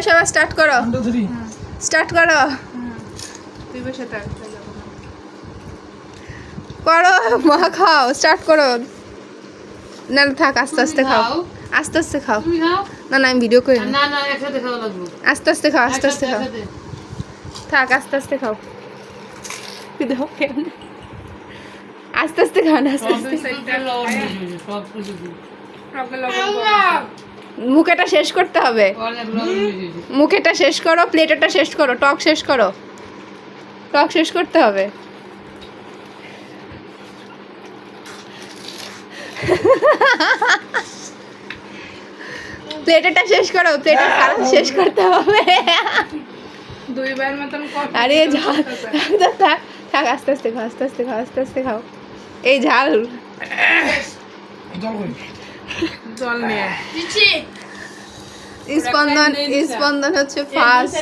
সবাই স্টার্ট করো, স্টার্ট করো, তুই বসে থাক। করো মা, খাও, স্টার্ট করো। না না, থাক, আস্তে আস্তে খাও, আস্তে আস্তে খাও। তুমি খাও। না না, আমি ভিডিও করি না। না না একসাথে খাওয়া লাগবে। আস্তে আস্তে খাও, আস্তে আস্তে খাও, একসাথে। থাক, আস্তে আস্তে খাও। দাও কেমন? আস্তে আস্তে খাও না, আস্তে সব আস্তে। কিছু লবণ দিয়ে দিবি, সব কিছু দিবি। সবগুলো লবণ কম। মুখেটা শেষ করতে হবে, অনেক লবণ দিয়ে দিবি। মুখেটা শেষ করো, প্লেটেটা শেষ করো, টক শেষ করো, টক শেষ করতে হবে। প্লেটেটা শেষ করো, প্লেটের খারাপ শেষ করতে হবে। দুইবার মতন কম। আরে ঝাল, থাক থাক থাক, আস্তে আস্তে খাও, আস্তে আস্তে খাও, আস্তে আস্তে খাও। এই ঝাল জল নিয়ে স্পন্দন, স্পন্দন হচ্ছে ফার্স্ট।